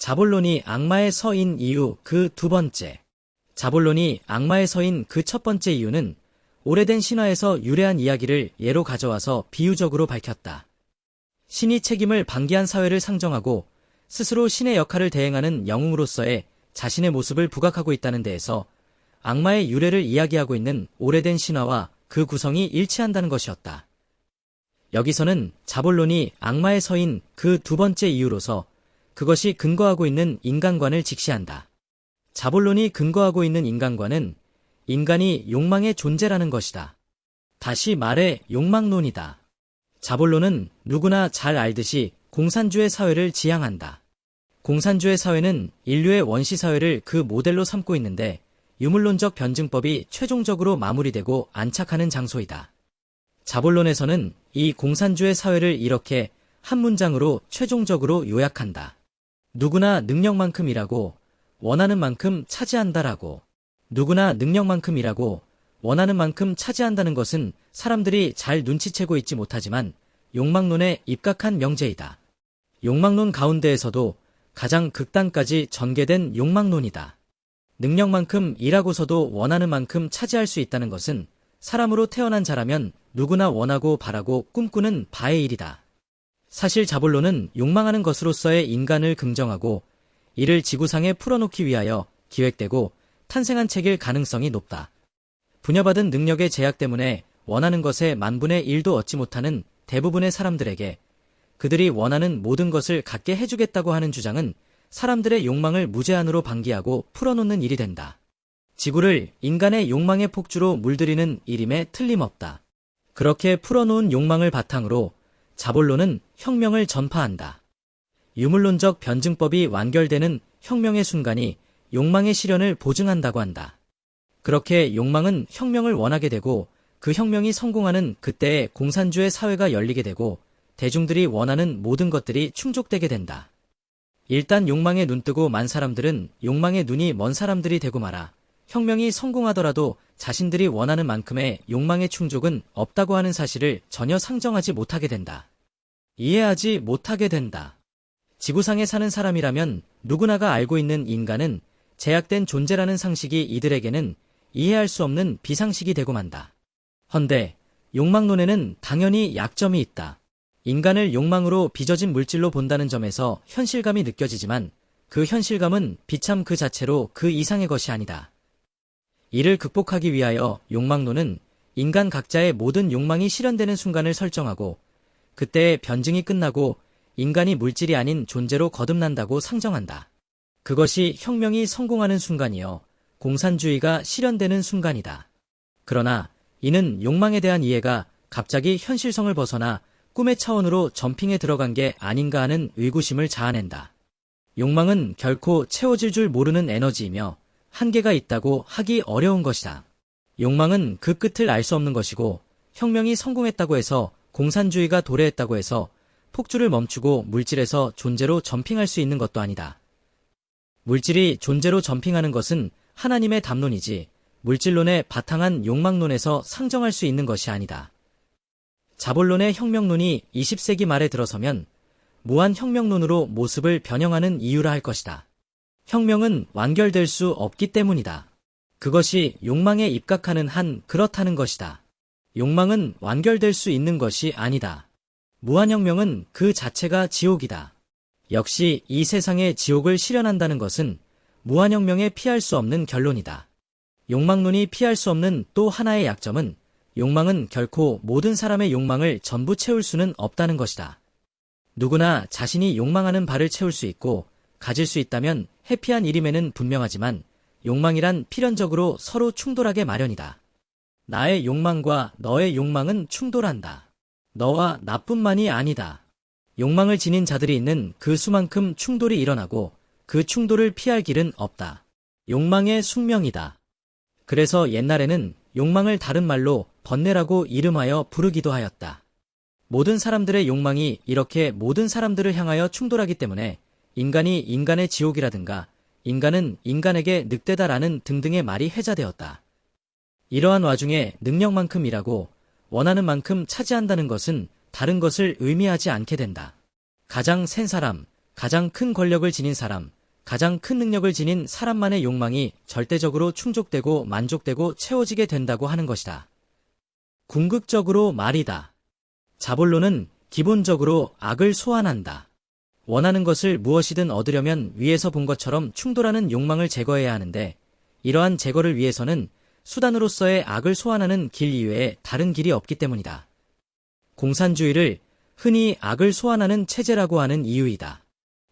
자볼론이 악마의 서인 이유 그 두 번째. 자볼론이 악마의 서인 그 첫 번째 이유는 오래된 신화에서 유래한 이야기를 예로 가져와서 비유적으로 밝혔다. 신이 책임을 방기한 사회를 상정하고 스스로 신의 역할을 대행하는 영웅으로서의 자신의 모습을 부각하고 있다는 데에서 악마의 유래를 이야기하고 있는 오래된 신화와 그 구성이 일치한다는 것이었다. 여기서는 자볼론이 악마의 서인 그 두 번째 이유로서 그것이 근거하고 있는 인간관을 직시한다. 자볼론이 근거하고 있는 인간관은 인간이 욕망의 존재라는 것이다. 다시 말해 욕망론이다. 자볼론은 누구나 잘 알듯이 공산주의 사회를 지향한다. 공산주의 사회는 인류의 원시사회를 그 모델로 삼고 있는데 유물론적 변증법이 최종적으로 마무리되고 안착하는 장소이다. 자볼론에서는 이 공산주의 사회를 이렇게 한 문장으로 최종적으로 요약한다. 누구나 능력만큼 일하고 원하는 만큼 차지한다라고. 누구나 능력만큼 일하고 원하는 만큼 차지한다는 것은 사람들이 잘 눈치채고 있지 못하지만 욕망론에 입각한 명제이다. 욕망론 가운데에서도 가장 극단까지 전개된 욕망론이다. 능력만큼 일하고서도 원하는 만큼 차지할 수 있다는 것은 사람으로 태어난 자라면 누구나 원하고 바라고 꿈꾸는 바의 일이다. 사실 자볼론은 욕망하는 것으로서의 인간을 긍정하고 이를 지구상에 풀어놓기 위하여 기획되고 탄생한 책일 가능성이 높다. 부여받은 능력의 제약 때문에 원하는 것의 만분의 1도 얻지 못하는 대부분의 사람들에게 그들이 원하는 모든 것을 갖게 해주겠다고 하는 주장은 사람들의 욕망을 무제한으로 방기하고 풀어놓는 일이 된다. 지구를 인간의 욕망의 폭주로 물들이는 일임에 틀림없다. 그렇게 풀어놓은 욕망을 바탕으로 자볼론은 혁명을 전파한다. 유물론적 변증법이 완결되는 혁명의 순간이 욕망의 실현을 보증한다고 한다. 그렇게 욕망은 혁명을 원하게 되고 그 혁명이 성공하는 그때의 공산주의 사회가 열리게 되고 대중들이 원하는 모든 것들이 충족되게 된다. 일단 욕망에 눈뜨고 만 사람들은 욕망의 눈이 먼 사람들이 되고 말아 혁명이 성공하더라도 자신들이 원하는 만큼의 욕망의 충족은 없다고 하는 사실을 전혀 상정하지 못하게 된다. 이해하지 못하게 된다. 지구상에 사는 사람이라면 누구나가 알고 있는 인간은 제약된 존재라는 상식이 이들에게는 이해할 수 없는 비상식이 되고 만다. 헌데 욕망론에는 당연히 약점이 있다. 인간을 욕망으로 빚어진 물질로 본다는 점에서 현실감이 느껴지지만 그 현실감은 비참 그 자체로 그 이상의 것이 아니다. 이를 극복하기 위하여 욕망론은 인간 각자의 모든 욕망이 실현되는 순간을 설정하고 그때의 변증이 끝나고 인간이 물질이 아닌 존재로 거듭난다고 상정한다. 그것이 혁명이 성공하는 순간이요 공산주의가 실현되는 순간이다. 그러나 이는 욕망에 대한 이해가 갑자기 현실성을 벗어나 꿈의 차원으로 점핑에 들어간 게 아닌가 하는 의구심을 자아낸다. 욕망은 결코 채워질 줄 모르는 에너지이며 한계가 있다고 하기 어려운 것이다. 욕망은 그 끝을 알 수 없는 것이고 혁명이 성공했다고 해서 공산주의가 도래했다고 해서 폭주를 멈추고 물질에서 존재로 점핑할 수 있는 것도 아니다. 물질이 존재로 점핑하는 것은 하나님의 담론이지 물질론에 바탕한 욕망론에서 상정할 수 있는 것이 아니다. 자볼론의 혁명론이 20세기 말에 들어서면 무한 혁명론으로 모습을 변형하는 이유라 할 것이다. 혁명은 완결될 수 없기 때문이다. 그것이 욕망에 입각하는 한 그렇다는 것이다. 욕망은 완결될 수 있는 것이 아니다. 무한혁명은 그 자체가 지옥이다. 역시 이 세상의 지옥을 실현한다는 것은 무한혁명에 피할 수 없는 결론이다. 욕망론이 피할 수 없는 또 하나의 약점은 욕망은 결코 모든 사람의 욕망을 전부 채울 수는 없다는 것이다. 누구나 자신이 욕망하는 바를 채울 수 있고 가질 수 있다면 해피한 일임에는 분명하지만 욕망이란 필연적으로 서로 충돌하게 마련이다. 나의 욕망과 너의 욕망은 충돌한다. 너와 나뿐만이 아니다. 욕망을 지닌 자들이 있는 그 수만큼 충돌이 일어나고 그 충돌을 피할 길은 없다. 욕망의 숙명이다. 그래서 옛날에는 욕망을 다른 말로 번뇌라고 이름하여 부르기도 하였다. 모든 사람들의 욕망이 이렇게 모든 사람들을 향하여 충돌하기 때문에 인간이 인간의 지옥이라든가 인간은 인간에게 늑대다라는 등등의 말이 회자되었다. 이러한 와중에 능력만큼 일하고 원하는 만큼 차지한다는 것은 다른 것을 의미하지 않게 된다. 가장 센 사람, 가장 큰 권력을 지닌 사람, 가장 큰 능력을 지닌 사람만의 욕망이 절대적으로 충족되고 만족되고 채워지게 된다고 하는 것이다. 궁극적으로 말이다. 자본론은 기본적으로 악을 소환한다. 원하는 것을 무엇이든 얻으려면 위에서 본 것처럼 충돌하는 욕망을 제거해야 하는데, 이러한 제거를 위해서는 수단으로서의 악을 소환하는 길 이외에 다른 길이 없기 때문이다. 공산주의를 흔히 악을 소환하는 체제라고 하는 이유이다.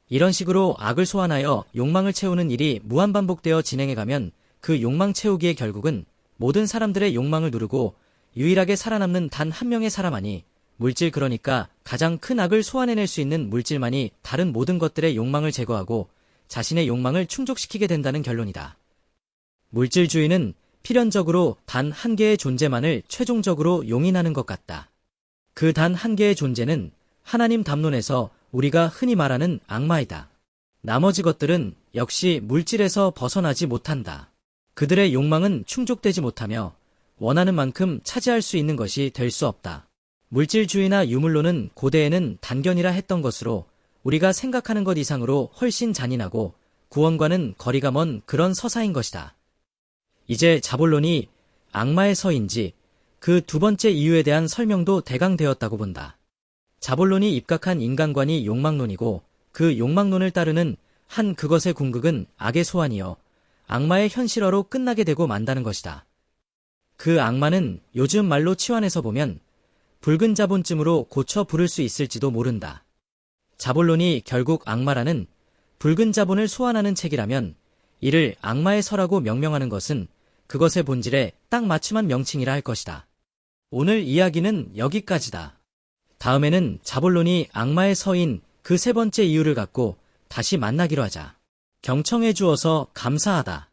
이런 식으로 악을 소환하여 욕망을 채우는 일이 무한반복되어 진행해가면 그 욕망 채우기의 결국은 모든 사람들의 욕망을 누르고 유일하게 살아남는 단 한 명의 사람만이, 물질, 그러니까 가장 큰 악을 소환해낼 수 있는 물질만이 다른 모든 것들의 욕망을 제거하고 자신의 욕망을 충족시키게 된다는 결론이다. 물질주의는 필연적으로 단 한 개의 존재만을 최종적으로 용인하는 것 같다. 그 단 한 개의 존재는 하나님 담론에서 우리가 흔히 말하는 악마이다. 나머지 것들은 역시 물질에서 벗어나지 못한다. 그들의 욕망은 충족되지 못하며 원하는 만큼 차지할 수 있는 것이 될 수 없다. 물질주의나 유물론은 고대에는 단견이라 했던 것으로 우리가 생각하는 것 이상으로 훨씬 잔인하고 구원과는 거리가 먼 그런 서사인 것이다. 이제 자본론이 악마의 서인지 그 두 번째 이유에 대한 설명도 대강되었다고 본다. 자본론이 입각한 인간관이 욕망론이고 그 욕망론을 따르는 한 그것의 궁극은 악의 소환이요 악마의 현실화로 끝나게 되고 만다는 것이다. 그 악마는 요즘 말로 치환해서 보면 붉은 자본쯤으로 고쳐 부를 수 있을지도 모른다. 자본론이 결국 악마라는 붉은 자본을 소환하는 책이라면 이를 악마의 서라고 명명하는 것은 그것의 본질에 딱 맞춤한 명칭이라 할 것이다. 오늘 이야기는 여기까지다. 다음에는 자본론이 악마의 서인 그 세 번째 이유를 갖고 다시 만나기로 하자. 경청해 주어서 감사하다.